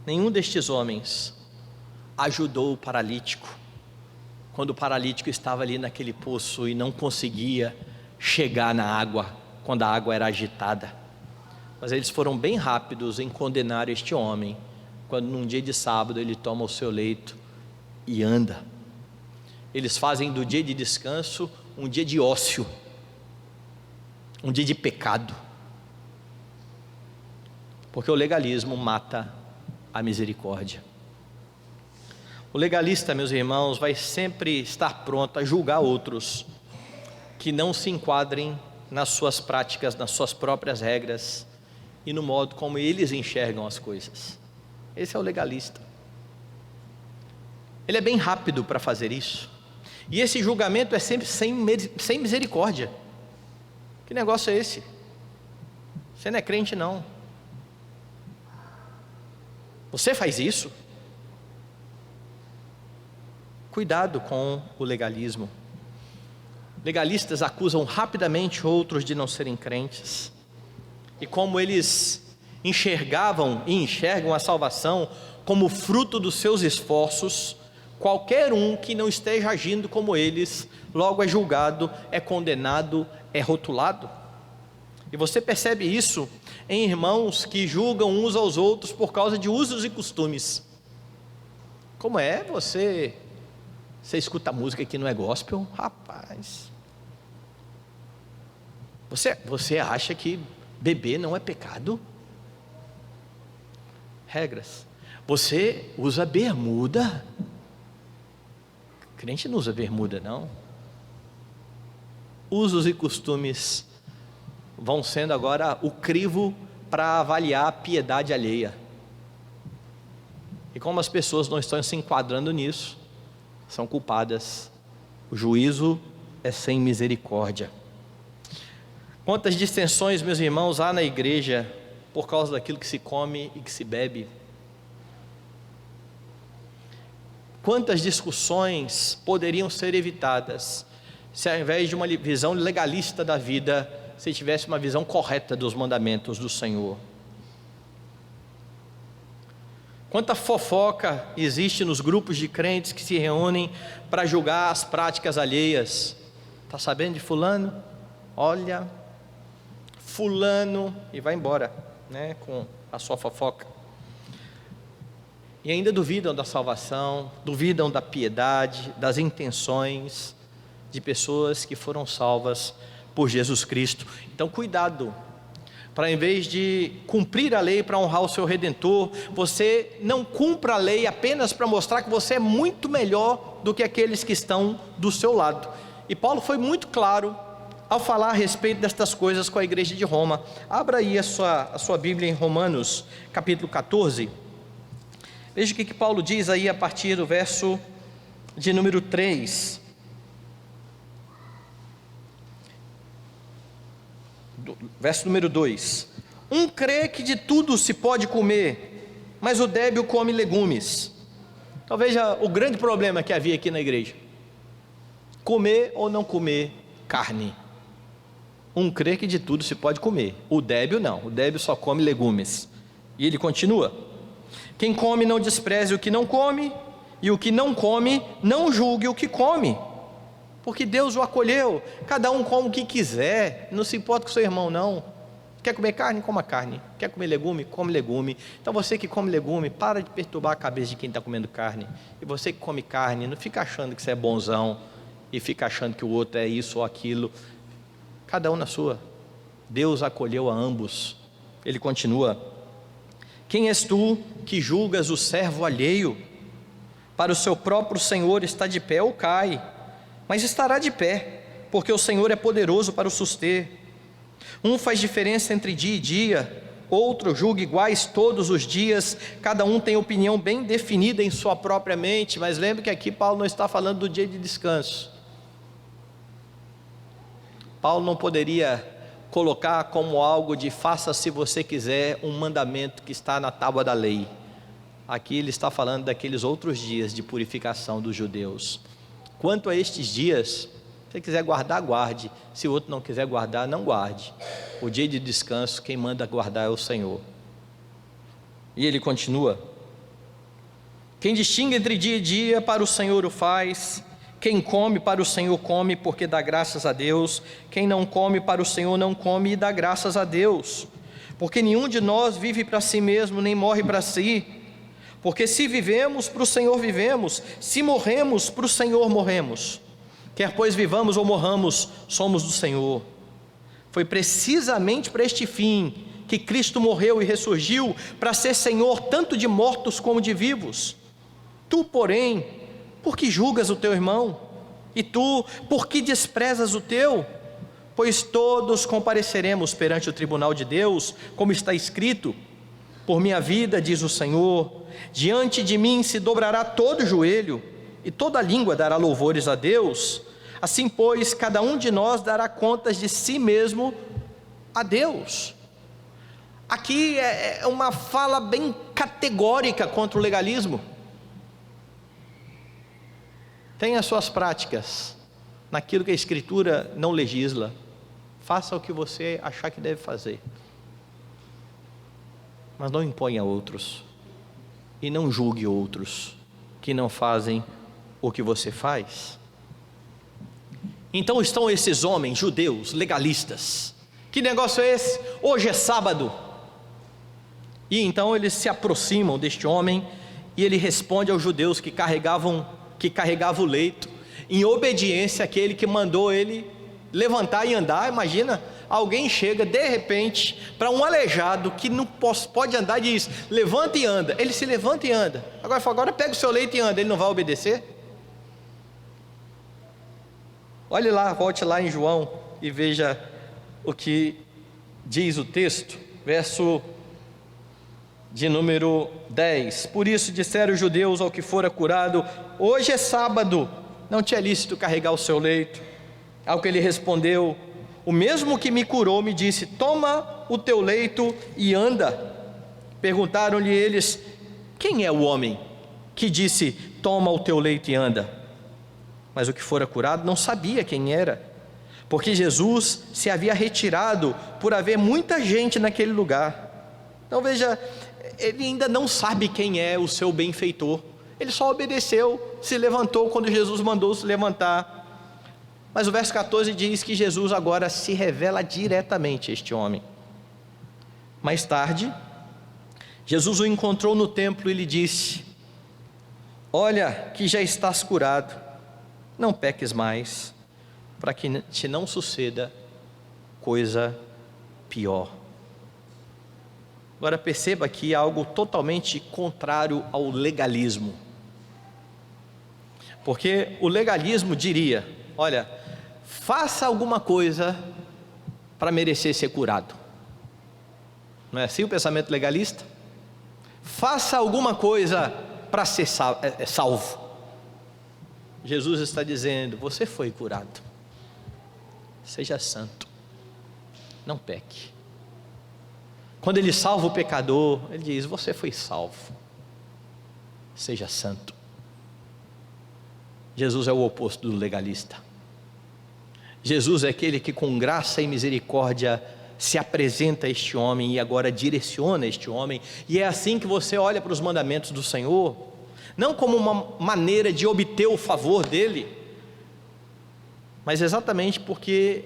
Nenhum destes homens ajudou o paralítico quando o paralítico estava ali naquele poço e não conseguia chegar na água, quando a água era agitada. Mas eles foram bem rápidos em condenar este homem, quando num dia de sábado ele toma o seu leito e anda. Eles fazem do dia de descanso um dia de ócio, um dia de pecado, porque o legalismo mata a misericórdia. O legalista, meus irmãos, vai sempre estar pronto a julgar outros que não se enquadrem nas suas práticas, nas suas próprias regras e no modo como eles enxergam as coisas. Esse é o legalista. Ele é bem rápido para fazer isso, e esse julgamento é sempre sem misericórdia. Que negócio é esse? Você não é crente não. Você faz isso? Cuidado com o legalismo. Legalistas acusam rapidamente outros de não serem crentes, e como eles enxergavam e enxergam a salvação como fruto dos seus esforços, qualquer um que não esteja agindo como eles, logo é julgado, é condenado, é rotulado. E você percebe isso em irmãos que julgam uns aos outros por causa de usos e costumes. Como é? Você escuta música que não é gospel? Rapaz, você acha que beber não é pecado? Regras. Você usa bermuda? Crente não usa bermuda, não. Usos e costumes vão sendo agora o crivo para avaliar a piedade alheia. E como as pessoas não estão se enquadrando nisso, são culpadas. O juízo é sem misericórdia. Quantas distensões, meus irmãos, há na igreja por causa daquilo que se come e que se bebe? Quantas discussões poderiam ser evitadas se ao invés de uma visão legalista da vida, se tivesse uma visão correta dos mandamentos do Senhor? Quanta fofoca existe nos grupos de crentes que se reúnem para julgar as práticas alheias. Está sabendo de fulano? Olha, fulano, e vai embora, né, com a sua fofoca. E ainda duvidam da salvação, duvidam da piedade, das intenções de pessoas que foram salvas por Jesus Cristo. Então cuidado, para em vez de cumprir a lei para honrar o seu Redentor, você não cumpra a lei apenas para mostrar que você é muito melhor do que aqueles que estão do seu lado. E Paulo foi muito claro ao falar a respeito destas coisas com a igreja de Roma. Abra aí a sua Bíblia em Romanos, capítulo 14. Veja o que Paulo diz aí a partir do verso de número 3. Verso número 2. Um crê que de tudo se pode comer, mas o débil come legumes. Então veja o grande problema que havia aqui na igreja: comer ou não comer carne. Um crê que de tudo se pode comer, o débil não, o débil só come legumes. E ele continua: quem come não despreze o que não come, e o que não come não julgue o que come, porque Deus o acolheu. Cada um come o que quiser, não se importa com o seu irmão não. Quer comer carne? Coma carne. Quer comer legume? Come legume. Então você que come legume, para de perturbar a cabeça de quem está comendo carne. E você que come carne, não fica achando que você é bonzão, e fica achando que o outro é isso ou aquilo. Cada um na sua. Deus acolheu a ambos. Ele continua: quem és tu que julgas o servo alheio? Para o seu próprio Senhor está de pé ou cai, mas estará de pé, porque o Senhor é poderoso para o suster. Um faz diferença entre dia e dia, outro julga iguais todos os dias. Cada um tem opinião bem definida em sua própria mente. Mas lembre que aqui Paulo não está falando do dia de descanso. Paulo não poderia colocar como algo de faça se você quiser um mandamento que está na tábua da lei. Aqui ele está falando daqueles outros dias de purificação dos judeus. Quanto a estes dias, se você quiser guardar, guarde. Se o outro não quiser guardar, não guarde. O dia de descanso, quem manda guardar é o Senhor. E ele continua: quem distingue entre dia e dia, para o Senhor o faz. Quem come, para o Senhor come, porque dá graças a Deus. Quem não come, para o Senhor não come e dá graças a Deus. Porque nenhum de nós vive para si mesmo, nem morre para si. Porque se vivemos, para o Senhor vivemos. Se morremos, para o Senhor morremos. Quer pois vivamos ou morramos, somos do Senhor. Foi precisamente para este fim que Cristo morreu e ressurgiu, para ser Senhor tanto de mortos como de vivos. Tu, porém, por que julgas o teu irmão? E tu, por que desprezas o teu? Pois todos compareceremos perante o tribunal de Deus, como está escrito: por minha vida, diz o Senhor, diante de mim se dobrará todo o joelho, e toda língua dará louvores a Deus. Assim, pois, cada um de nós dará contas de si mesmo a Deus. Aqui é uma fala bem categórica contra o legalismo. Tenha suas práticas naquilo que a Escritura não legisla. Faça o que você achar que deve fazer, mas não imponha a outros, e não julgue outros que não fazem o que você faz. Então estão esses homens judeus legalistas. Que negócio é esse? Hoje é sábado. E então eles se aproximam deste homem, e ele responde aos judeus que carregava o leito, em obediência àquele que mandou ele levantar e andar. Imagina, alguém chega de repente para um aleijado que não pode andar e diz: levanta e anda. Ele se levanta e anda. Agora pega o seu leito e anda. Ele não vai obedecer? Olhe lá, volte lá em João e veja o que diz o texto, verso de número 10. Por isso disseram os judeus ao que fora curado: hoje é sábado, não te é lícito carregar o seu leito. Ao que ele respondeu: o mesmo que me curou me disse: toma o teu leito e anda. Perguntaram-lhe eles: quem é o homem que disse: toma o teu leito e anda? Mas o que fora curado não sabia quem era, porque Jesus se havia retirado por haver muita gente naquele lugar. Então veja, ele ainda não sabe quem é o seu benfeitor. Ele só obedeceu, se levantou quando Jesus mandou se levantar. Mas o verso 14 diz que Jesus agora se revela diretamente a este homem. Mais tarde, Jesus o encontrou no templo e lhe disse: olha que já estás curado, não peques mais, para que te não suceda coisa pior. Agora perceba aqui algo totalmente contrário ao legalismo. Porque o legalismo diria: olha, faça alguma coisa para merecer ser curado. Não é assim o pensamento legalista? Faça alguma coisa para ser salvo. Jesus está dizendo: você foi curado, seja santo, não peque. Quando ele salva o pecador, ele diz: você foi salvo, seja santo. Jesus é o oposto do legalista. Jesus é aquele que com graça e misericórdia se apresenta a este homem e agora direciona este homem. E é assim que você olha para os mandamentos do Senhor, não como uma maneira de obter o favor dele, mas exatamente porque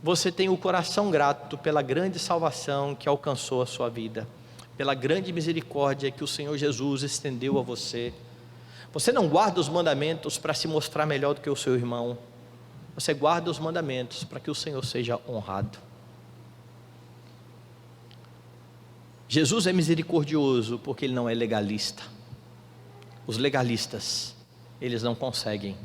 você tem o coração grato pela grande salvação que alcançou a sua vida, pela grande misericórdia que o Senhor Jesus estendeu a você. Você não guarda os mandamentos para se mostrar melhor do que o seu irmão. Você guarda os mandamentos para que o Senhor seja honrado. Jesus é misericordioso porque Ele não é legalista. Os legalistas, eles não conseguem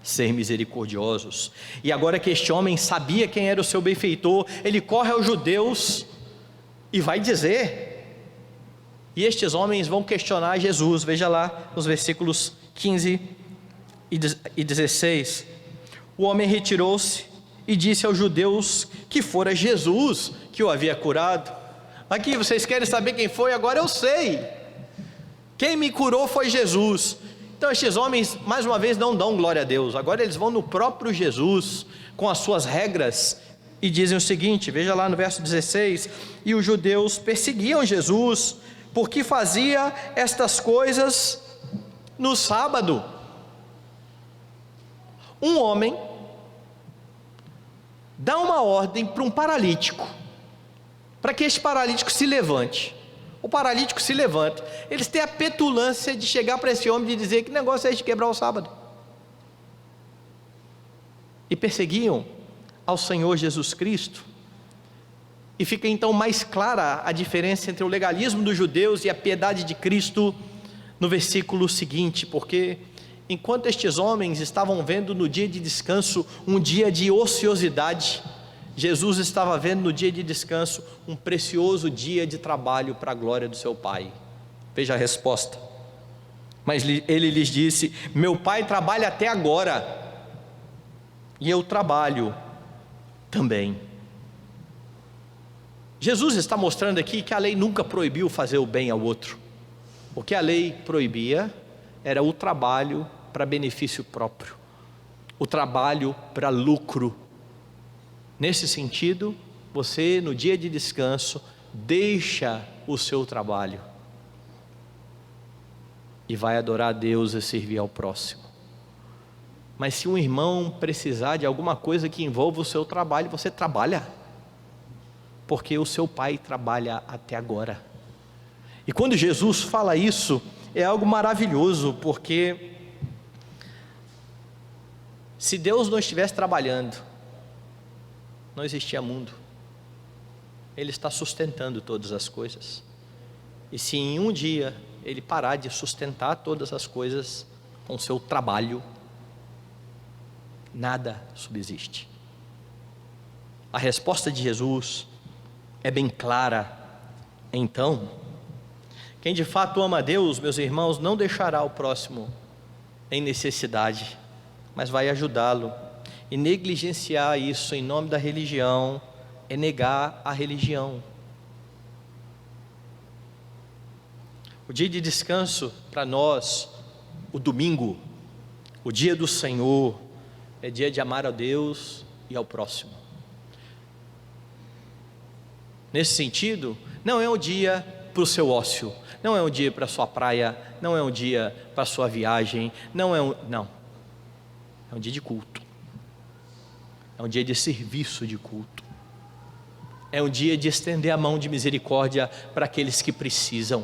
ser misericordiosos. E agora que este homem sabia quem era o seu benfeitor, ele corre aos judeus e vai dizer. E estes homens vão questionar Jesus. Veja lá nos versículos 15 e 16. O homem retirou-se e disse aos judeus que fora Jesus que o havia curado. Aqui, vocês querem saber quem foi? Agora eu sei. Quem me curou foi Jesus. Então estes homens, mais uma vez, não dão glória a Deus. Agora eles vão no próprio Jesus, com as suas regras, e dizem o seguinte, veja lá no verso 16: e os judeus perseguiam Jesus, porque fazia estas coisas no sábado. Um homem dá uma ordem para um paralítico, para que este paralítico se levante. O paralítico se levanta. Eles têm a petulância de chegar para esse homem e dizer: que negócio é esse de quebrar o sábado? E perseguiam ao Senhor Jesus Cristo. E fica então mais clara a diferença entre o legalismo dos judeus e a piedade de Cristo no versículo seguinte, porque enquanto estes homens estavam vendo no dia de descanso um dia de ociosidade, Jesus estava vendo no dia de descanso um precioso dia de trabalho para a glória do seu Pai. Veja a resposta. Mas ele lhes disse: meu Pai trabalha até agora, e eu trabalho também. Jesus está mostrando aqui que a lei nunca proibiu fazer o bem ao outro. O que a lei proibia era o trabalho para benefício próprio, o trabalho para lucro. Nesse sentido, você no dia de descanso deixa o seu trabalho e vai adorar a Deus e servir ao próximo. Mas se um irmão precisar de alguma coisa que envolva o seu trabalho, você trabalha, porque o seu Pai trabalha até agora. E quando Jesus fala isso, é algo maravilhoso, porque se Deus não estivesse trabalhando, não existia mundo. Ele está sustentando todas as coisas. E se em um dia Ele parar de sustentar todas as coisas com seu trabalho, nada subsiste. A resposta de Jesus é bem clara. Então, quem de fato ama a Deus, meus irmãos, não deixará o próximo em necessidade, mas vai ajudá-lo. E negligenciar isso em nome da religião é negar a religião. O dia de descanso para nós, o domingo, o dia do Senhor, é dia de amar a Deus e ao próximo. Nesse sentido, não é um dia para o seu ócio, não é um dia para a sua praia, não é um dia para a sua viagem, não. É um dia de culto, é um dia de serviço de culto, é um dia de estender a mão de misericórdia para aqueles que precisam,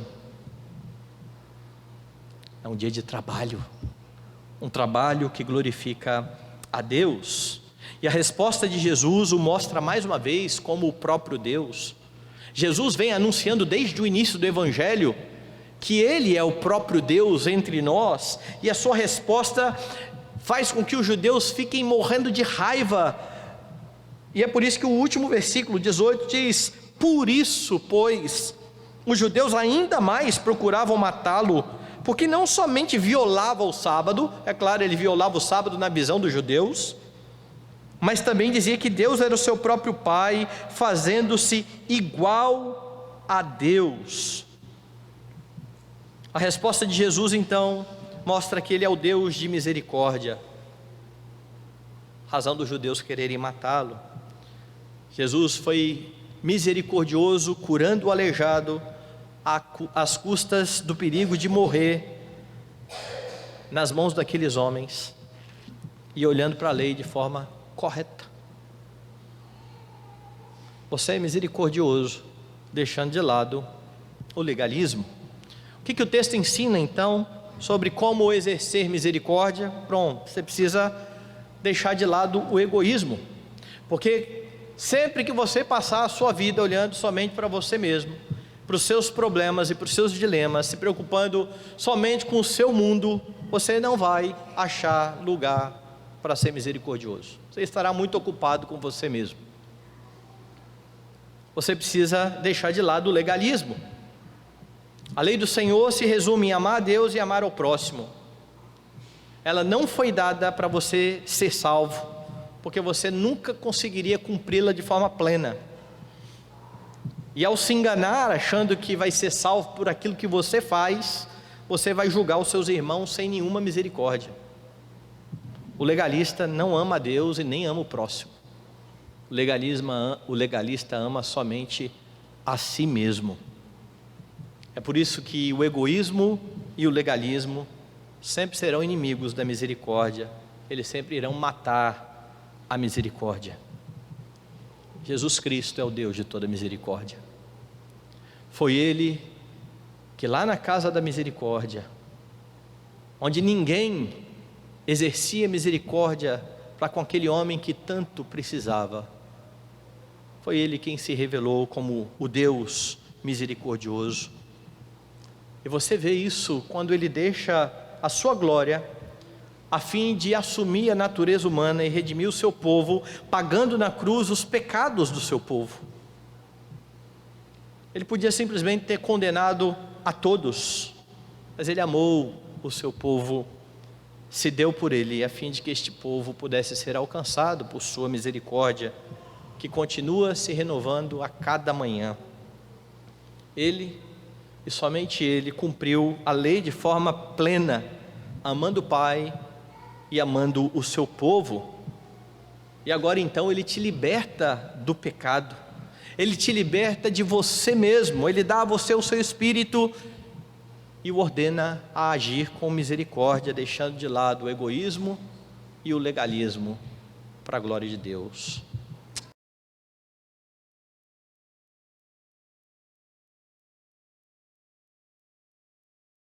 é um dia de trabalho, um trabalho que glorifica a Deus. E a resposta de Jesus o mostra mais uma vez como o próprio Deus. Jesus vem anunciando desde o início do Evangelho que Ele é o próprio Deus entre nós, e a sua resposta faz com que os judeus fiquem morrendo de raiva, e é por isso que o último versículo 18 diz: por isso, pois, os judeus ainda mais procuravam matá-lo, porque não somente violava o sábado, é claro, ele violava o sábado na visão dos judeus, mas também dizia que Deus era o seu próprio Pai, fazendo-se igual a Deus. A resposta de Jesus então mostra que Ele é o Deus de misericórdia, razão dos judeus quererem matá-lo. Jesus foi misericordioso, curando o aleijado, às custas do perigo de morrer nas mãos daqueles homens, e olhando para a lei de forma correta. Você é misericordioso, deixando de lado o legalismo. O que o texto ensina então sobre como exercer misericórdia? Pronto, você precisa deixar de lado o egoísmo, porque sempre que você passar a sua vida olhando somente para você mesmo, para os seus problemas e para os seus dilemas, se preocupando somente com o seu mundo, você não vai achar lugar para ser misericordioso. Você estará muito ocupado com você mesmo. Você precisa deixar de lado o legalismo. A lei do Senhor se resume em amar a Deus e amar ao próximo. Ela não foi dada para você ser salvo, porque você nunca conseguiria cumpri-la de forma plena. E ao se enganar achando que vai ser salvo por aquilo que você faz, você vai julgar os seus irmãos sem nenhuma misericórdia. O legalista não ama a Deus e nem ama o próximo. O legalista ama somente a si mesmo. É por isso que o egoísmo e o legalismo sempre serão inimigos da misericórdia. Eles sempre irão matar a misericórdia. Jesus Cristo é o Deus de toda misericórdia. Foi Ele que lá na casa da misericórdia, onde ninguém exercia misericórdia para com aquele homem que tanto precisava, foi Ele quem se revelou como o Deus misericordioso. E você vê isso quando Ele deixa a sua glória a fim de assumir a natureza humana e redimir o seu povo, pagando na cruz os pecados do seu povo. Ele podia simplesmente ter condenado a todos, mas Ele amou o seu povo, se deu por ele, a fim de que este povo pudesse ser alcançado por sua misericórdia, que continua se renovando a cada manhã. Ele, e somente Ele, cumpriu a lei de forma plena, amando o Pai e amando o seu povo. E agora então Ele te liberta do pecado, Ele te liberta de você mesmo, Ele dá a você o seu Espírito e o ordena a agir com misericórdia, deixando de lado o egoísmo e o legalismo para a glória de Deus.